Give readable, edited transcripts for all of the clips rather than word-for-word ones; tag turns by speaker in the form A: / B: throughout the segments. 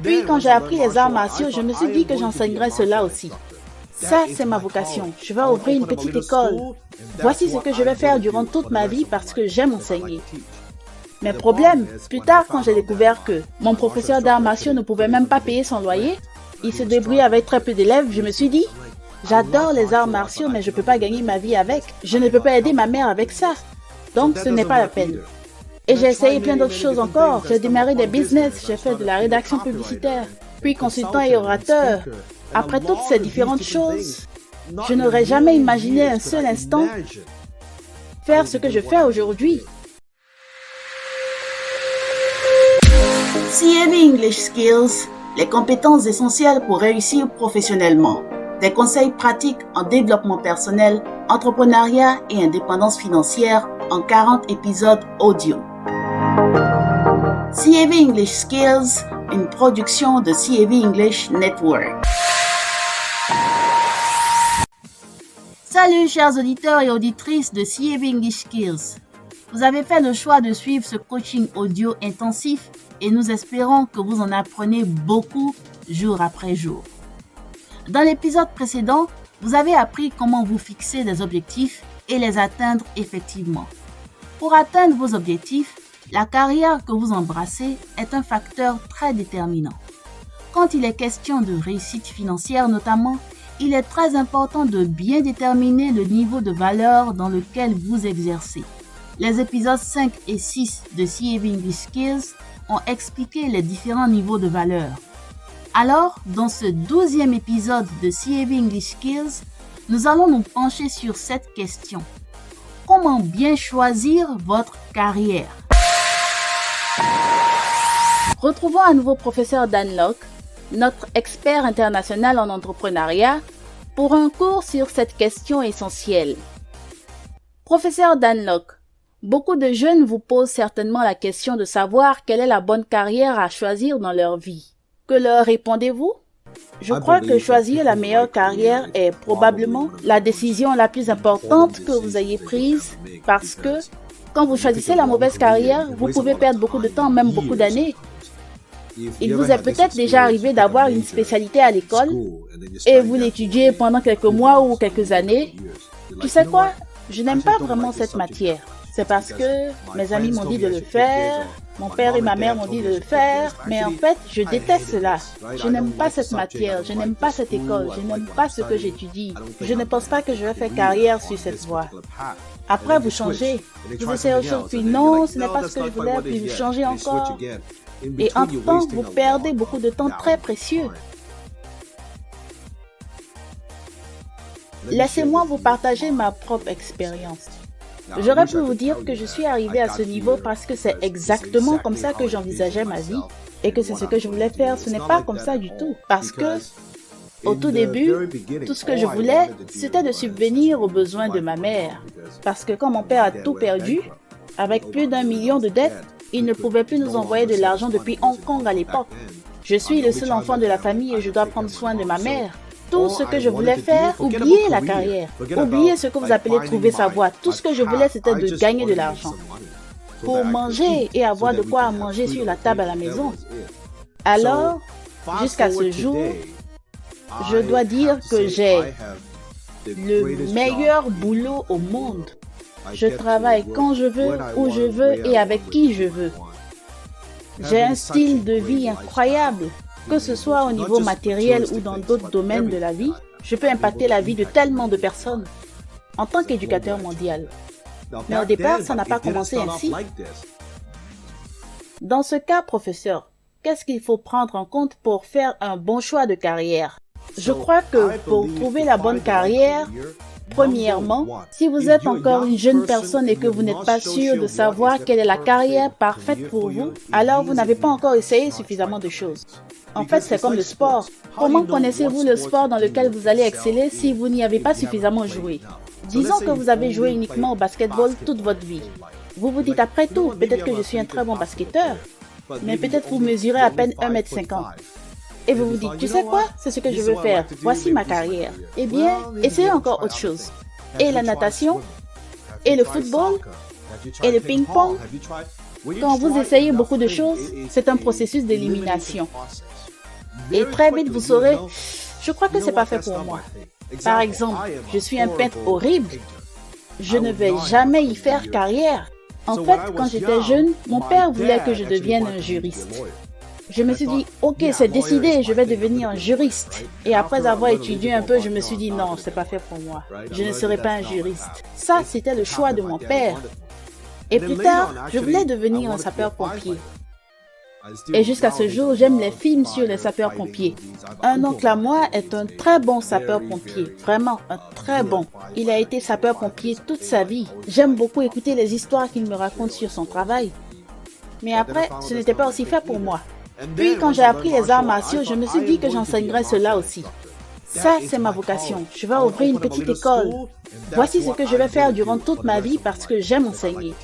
A: Puis, quand j'ai appris les arts martiaux, je me suis dit que j'enseignerais cela aussi. Ça, c'est ma vocation. Je vais ouvrir une petite école. Voici ce que je vais faire durant toute ma vie parce que j'aime enseigner. Mais problème, plus tard quand j'ai découvert que mon professeur d'arts martiaux ne pouvait même pas payer son loyer, il se débrouillait avec très peu d'élèves, je me suis dit, j'adore les arts martiaux mais je ne peux pas gagner ma vie avec. Je ne peux pas aider ma mère avec ça. Donc ce n'est pas la peine. Et j'ai essayé plein d'autres choses encore. J'ai démarré des business, j'ai fait de la rédaction publicitaire, puis consultant et orateur. Après toutes ces différentes choses, je n'aurais jamais imaginé un seul instant faire ce que je fais aujourd'hui. CAV English Skills, les compétences essentielles pour réussir professionnellement. Des conseils pratiques en développement personnel, entrepreneuriat et indépendance financière en 40 épisodes audio. CAV English Skills, une production de CAV English Network. Salut chers auditeurs et auditrices de CAV English Skills. Vous avez fait le choix de suivre ce coaching audio intensif et nous espérons que vous en apprenez beaucoup jour après jour. Dans l'épisode précédent, vous avez appris comment vous fixer des objectifs et les atteindre effectivement. Pour atteindre vos objectifs, la carrière que vous embrassez est un facteur très déterminant. Quand il est question de réussite financière notamment, il est très important de bien déterminer le niveau de valeur dans lequel vous exercez. Les épisodes 5 et 6 de CAV English Skills ont expliqué les différents niveaux de valeur. Alors, dans ce 12e épisode de CAV English Skills, nous allons nous pencher sur cette question. Comment bien choisir votre carrière? Retrouvons à nouveau professeur Dan Lok, notre expert international en entrepreneuriat, pour un cours sur cette question essentielle. Professeur Dan Lok, beaucoup de jeunes vous posent certainement la question de savoir quelle est la bonne carrière à choisir dans leur vie. Que leur répondez-vous? Je crois que choisir la meilleure carrière est probablement la décision la plus importante que vous ayez prise parce que quand vous choisissez la mauvaise carrière, vous pouvez perdre beaucoup de temps, même beaucoup d'années. Il vous est peut-être déjà arrivé d'avoir une spécialité à l'école et vous l'étudiez pendant quelques mois ou quelques années. Tu sais quoi? Je n'aime pas vraiment cette matière. C'est parce que mes amis m'ont dit de le faire, mon père et ma mère m'ont dit de le faire, mais en fait, je déteste cela. Je n'aime pas cette matière, je n'aime pas cette école, je n'aime pas ce que j'étudie. Je ne pense pas que je vais faire carrière sur cette voie. Après, vous changez. Vous essayez autre chose, puis non, ce n'est pas ce que je voulais, puis vous changez encore. Et entre-temps, vous perdez beaucoup de temps très précieux. Laissez-moi vous partager ma propre expérience. J'aurais pu vous dire que je suis arrivé à ce niveau parce que c'est exactement comme ça que j'envisageais ma vie et que c'est ce que je voulais faire. Ce n'est pas comme ça du tout. Parce que, au tout début, tout ce que je voulais, c'était de subvenir aux besoins de ma mère. Parce que quand mon père a tout perdu, avec plus d'1 million de dettes, il ne pouvait plus nous envoyer de l'argent depuis Hong Kong à l'époque. Je suis le seul enfant de la famille et je dois prendre soin de ma mère. Tout ce que je voulais faire, oubliez la carrière. Oubliez ce que vous appelez trouver sa voie. Tout ce que je voulais, c'était de gagner de l'argent. Pour manger et avoir de quoi manger sur la table à la maison. Alors, jusqu'à ce jour, je dois dire que j'ai le meilleur boulot au monde. Je travaille quand je veux, où je veux et avec qui je veux. J'ai un style de vie incroyable. Que ce soit au niveau matériel ou dans d'autres domaines de la vie, je peux impacter la vie de tellement de personnes en tant qu'éducateur mondial. Mais au départ, ça n'a pas commencé ainsi. Dans ce cas, professeur, qu'est-ce qu'il faut prendre en compte pour faire un bon choix de carrière? Je crois que pour trouver la bonne carrière, premièrement, si vous êtes encore une jeune personne et que vous n'êtes pas sûr de savoir quelle est la carrière parfaite pour vous, alors vous n'avez pas encore essayé suffisamment de choses. En fait, c'est comme le sport. Comment connaissez-vous le sport dans lequel vous allez exceller si vous n'y avez pas suffisamment joué? Disons que vous avez joué uniquement au basketball toute votre vie. Vous vous dites après tout, peut-être que je suis un très bon basketteur, mais peut-être vous mesurez à peine 1,50 m. Et vous vous dites, tu sais quoi, c'est ce que je veux faire, voici ma carrière. Eh bien, essayez encore autre chose. Et la natation, et le football, et le ping-pong. Quand vous essayez beaucoup de choses, c'est un processus d'élimination. Et très vite, vous saurez, je crois que c'est pas fait pour moi. Par exemple, je suis un peintre horrible. Je ne vais jamais y faire carrière. En fait, quand j'étais jeune, mon père voulait que je devienne un juriste. Je me suis dit, ok, c'est décidé, je vais devenir un juriste. Et après avoir étudié un peu, je me suis dit, non, c'est pas fait pour moi. Je ne serai pas un juriste. Ça, c'était le choix de mon père. Et plus tard, je voulais devenir un sapeur-pompier. Et jusqu'à ce jour, j'aime les films sur les sapeurs-pompiers. Un oncle à moi est un très bon sapeur-pompier, vraiment un très bon. Il a été sapeur-pompier toute sa vie. J'aime beaucoup écouter les histoires qu'il me raconte sur son travail. Mais après, ce n'était pas aussi fait pour moi. Puis quand j'ai appris les arts martiaux, je me suis dit que j'enseignerais cela aussi. Ça, c'est ma vocation. Je vais ouvrir une petite école. Voici ce que je vais faire durant toute ma vie parce que j'aime enseigner.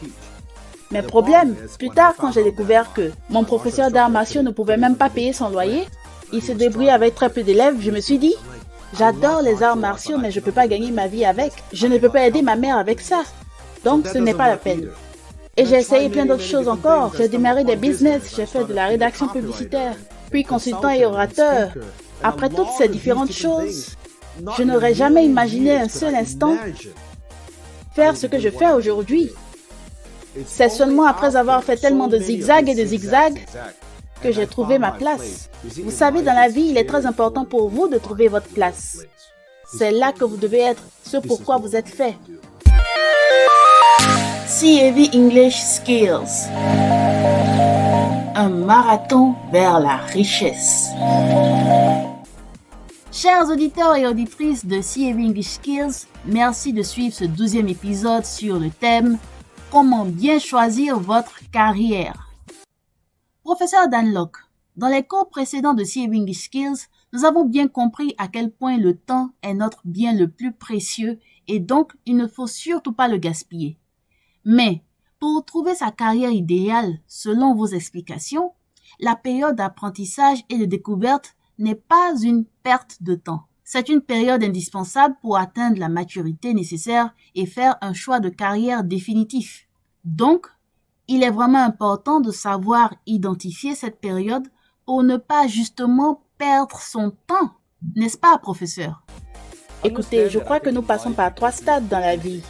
A: Mais problème, plus tard quand j'ai découvert que mon professeur d'arts martiaux ne pouvait même pas payer son loyer, il se débrouillait avec très peu d'élèves, je me suis dit, j'adore les arts martiaux mais je ne peux pas gagner ma vie avec. Je ne peux pas aider ma mère avec ça. Donc ce n'est pas la peine. Et j'ai essayé plein d'autres choses encore. J'ai démarré des business, j'ai fait de la rédaction publicitaire, puis consultant et orateur. Après toutes ces différentes choses, je n'aurais jamais imaginé un seul instant faire ce que je fais aujourd'hui. C'est seulement après avoir fait tellement de zigzags et de zigzags que j'ai trouvé ma place. Vous savez, dans la vie, il est très important pour vous de trouver votre place. C'est là que vous devez être, ce pourquoi vous êtes fait. CAV English Skills. Un marathon vers la richesse. Chers auditeurs et auditrices de CAV English Skills, merci de suivre ce 12e épisode sur le thème « Comment bien choisir votre carrière ». Professeur Dan Lok, dans les cours précédents de CAV English Skills, nous avons bien compris à quel point le temps est notre bien le plus précieux et donc il ne faut surtout pas le gaspiller. Mais, pour trouver sa carrière idéale, selon vos explications, la période d'apprentissage et de découverte n'est pas une perte de temps. C'est une période indispensable pour atteindre la maturité nécessaire et faire un choix de carrière définitif. Donc, il est vraiment important de savoir identifier cette période pour ne pas justement perdre son temps. N'est-ce pas, professeur? Écoutez, je crois que nous passons par 3 stades dans la vie.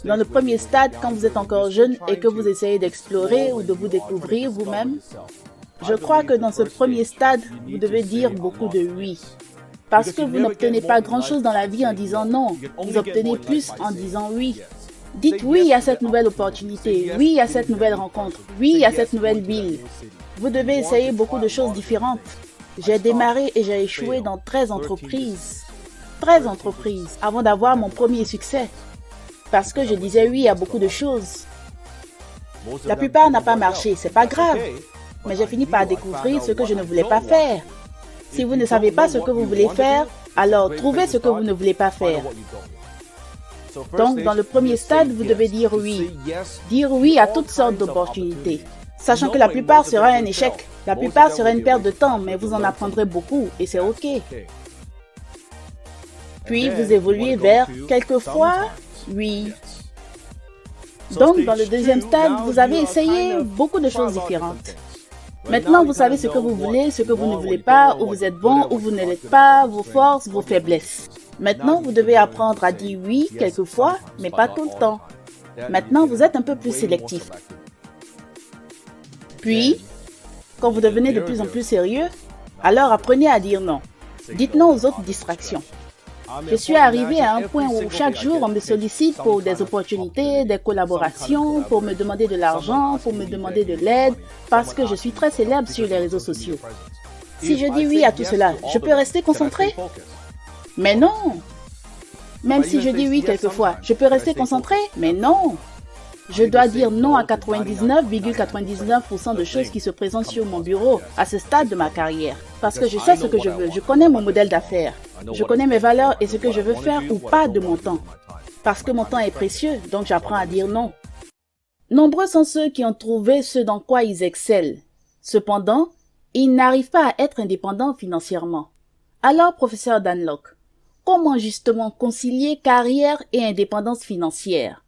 A: Dans le premier stade, quand vous êtes encore jeune et que vous essayez d'explorer ou de vous découvrir vous-même, je crois que dans ce premier stade, vous devez dire beaucoup de oui. Parce que vous n'obtenez pas grand-chose dans la vie en disant non, vous obtenez plus en disant oui. Dites oui à cette nouvelle opportunité, oui à cette nouvelle rencontre, oui à cette nouvelle ville. Vous devez essayer beaucoup de choses différentes. J'ai démarré et j'ai échoué dans 13 entreprises, avant d'avoir mon premier succès. Parce que je disais oui à beaucoup de choses. La plupart n'a pas marché, c'est pas grave. Mais j'ai fini par découvrir ce que je ne voulais pas faire. Si vous ne savez pas ce que vous voulez faire, alors trouvez ce que vous ne voulez pas faire. Donc, dans le premier stade, vous devez dire oui. Dire oui à toutes sortes d'opportunités. Sachant que la plupart sera un échec. La plupart sera une perte de temps, mais vous en apprendrez beaucoup et c'est OK. Puis, vous évoluez vers quelquefois oui. Donc, dans le deuxième stade, vous avez essayé beaucoup de choses différentes. Maintenant, vous savez ce que vous voulez, ce que vous ne voulez pas, où vous êtes bon, où vous ne l'êtes pas, vos forces, vos faiblesses. Maintenant, vous devez apprendre à dire oui quelquefois, mais pas tout le temps. Maintenant, vous êtes un peu plus sélectif. Puis, quand vous devenez de plus en plus sérieux, alors apprenez à dire non. Dites non aux autres distractions. Je suis arrivé à un point où chaque jour on me sollicite pour des opportunités, des collaborations, pour me demander de l'argent, pour me demander de l'aide, parce que je suis très célèbre sur les réseaux sociaux. Si je dis oui à tout cela, je peux rester concentré? Mais non! Même si je dis oui quelquefois, je peux rester concentré? Mais non! Je dois dire non à 99,99% de choses qui se présentent sur mon bureau à ce stade de ma carrière. Parce que je sais ce que je veux, je connais mon modèle d'affaires. Je connais mes valeurs et ce que je veux faire ou pas de mon temps. Parce que mon temps est précieux, donc j'apprends à dire non. Nombreux sont ceux qui ont trouvé ce dans quoi ils excellent. Cependant, ils n'arrivent pas à être indépendants financièrement. Alors, professeur Dan Lok, comment justement concilier carrière et indépendance financière?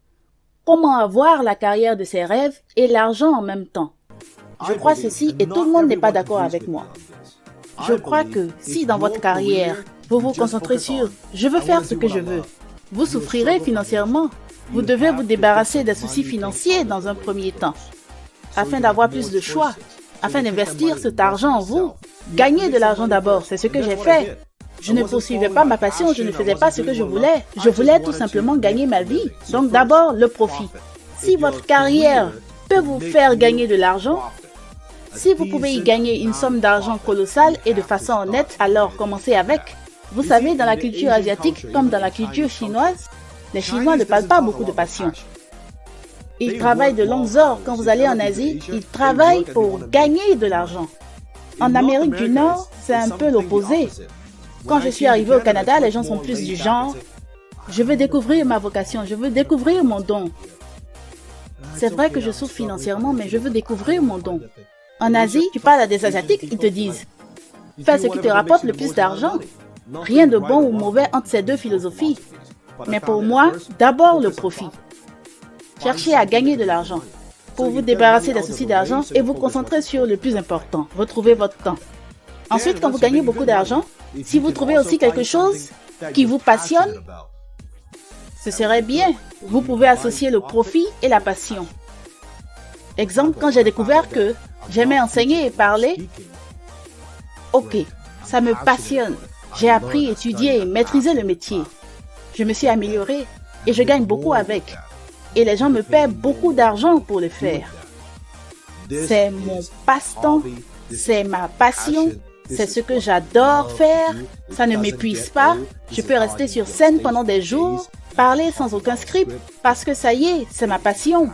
A: Comment avoir la carrière de ses rêves et l'argent en même temps? Je crois ceci et tout le monde n'est pas d'accord avec moi. Je crois que si dans votre carrière, vous vous concentrez sur « je veux faire ce que je veux », vous souffrirez financièrement. Vous devez vous débarrasser des soucis financiers dans un premier temps, afin d'avoir plus de choix, afin d'investir cet argent en vous. Gagnez de l'argent d'abord, c'est ce que j'ai fait. Je ne poursuivais pas ma passion, je ne faisais pas ce que je voulais. Je voulais tout simplement gagner ma vie. Donc d'abord, le profit. Si votre carrière peut vous faire gagner de l'argent, si vous pouvez y gagner une somme d'argent colossale et de façon honnête, alors commencez avec. Vous savez, dans la culture asiatique comme dans la culture chinoise, les Chinois ne parlent pas beaucoup de passion. Ils travaillent de longues heures. Quand vous allez en Asie, ils travaillent pour gagner de l'argent. En Amérique du Nord, c'est un peu l'opposé. Quand je suis arrivée au Canada, les gens sont plus du genre « je veux découvrir ma vocation, je veux découvrir mon don ». C'est vrai que je souffre financièrement, mais je veux découvrir mon don. En Asie, tu parles à des Asiatiques, ils te disent « fais ce qui te rapporte le plus d'argent ». Rien de bon ou mauvais entre ces deux philosophies. Mais pour moi, d'abord le profit. Cherchez à gagner de l'argent pour vous débarrasser des soucis d'argent et vous concentrer sur le plus important, retrouver votre temps. Ensuite, quand vous gagnez beaucoup d'argent, si vous trouvez aussi quelque chose qui vous passionne, ce serait bien. Vous pouvez associer le profit et la passion. Exemple, quand j'ai découvert que j'aimais enseigner et parler, ok, ça me passionne. J'ai appris, étudié et maîtrisé le métier. Je me suis améliorée et je gagne beaucoup avec. Et les gens me paient beaucoup d'argent pour le faire. C'est mon passe-temps, c'est ma passion, c'est ce que j'adore faire. Ça ne m'épuise pas. Je peux rester sur scène pendant des jours, parler sans aucun script, parce que ça y est, c'est ma passion.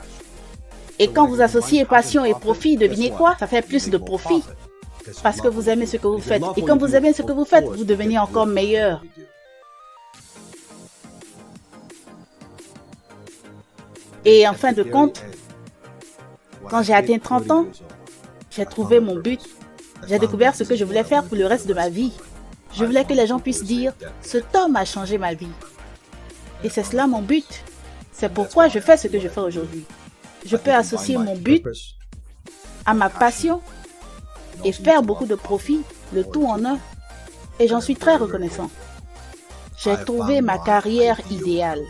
A: Et quand vous associez passion et profit, devinez quoi? Ça fait plus de profit. Parce que vous aimez ce que vous faites. Et quand vous aimez ce que vous faites, vous devenez encore meilleur. Et en fin de compte, quand j'ai atteint 30 ans, j'ai trouvé mon but. J'ai découvert ce que je voulais faire pour le reste de ma vie. Je voulais que les gens puissent dire « cet homme a changé ma vie ». Et c'est cela mon but. C'est pourquoi je fais ce que je fais aujourd'hui. Je peux associer mon but à ma passion et faire beaucoup de profit, le tout en un. Et j'en suis très reconnaissant. J'ai trouvé ma carrière idéale.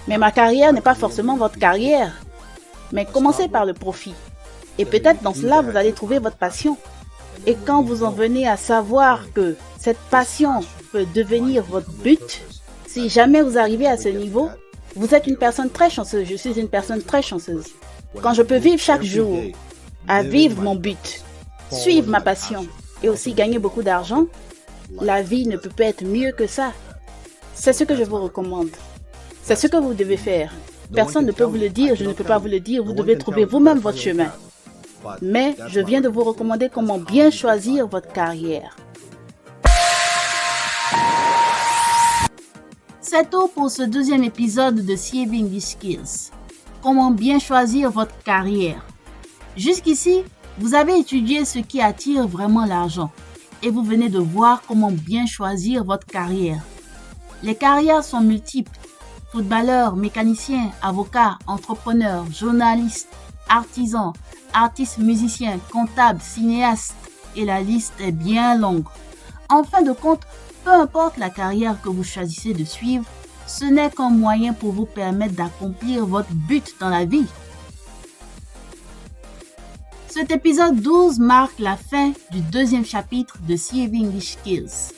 A: Mais ma carrière n'est pas forcément votre carrière. Mais commencez par le profit. Et peut-être dans cela, vous allez trouver votre passion. Et quand vous en venez à savoir que cette passion peut devenir votre but, si jamais vous arrivez à ce niveau, vous êtes une personne très chanceuse. Je suis une personne très chanceuse. Quand je peux vivre chaque jour à vivre mon but, suivre ma passion et aussi gagner beaucoup d'argent, la vie ne peut pas être mieux que ça. C'est ce que je vous recommande. C'est ce que vous devez faire. Personne ne peut vous le dire, je ne peux pas vous le dire, vous devez trouver vous-même votre chemin. Mais je viens de vous recommander comment bien choisir votre carrière. C'est tout pour ce deuxième épisode de CAB English Skills. Comment bien choisir votre carrière. Jusqu'ici, vous avez étudié ce qui attire vraiment l'argent et vous venez de voir comment bien choisir votre carrière. Les carrières sont multiples. Footballeurs, mécaniciens, avocats, entrepreneurs, journalistes, artisans, artistes musiciens, comptables, cinéastes et la liste est bien longue. En fin de compte, peu importe la carrière que vous choisissez de suivre, ce n'est qu'un moyen pour vous permettre d'accomplir votre but dans la vie. Cet épisode 12 marque la fin du deuxième chapitre de CAB English Skills.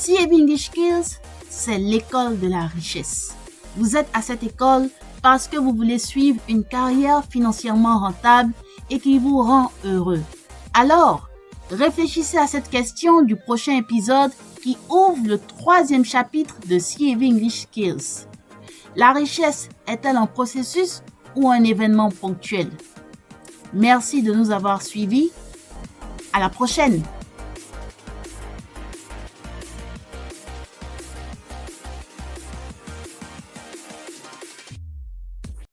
A: CAB English Skills, c'est l'école de la richesse. Vous êtes à cette école parce que vous voulez suivre une carrière financièrement rentable et qui vous rend heureux. Alors, réfléchissez à cette question du prochain épisode qui ouvre le troisième chapitre de CAB English Skills. La richesse est-elle un processus ou un événement ponctuel? Merci de nous avoir suivis. À la prochaine!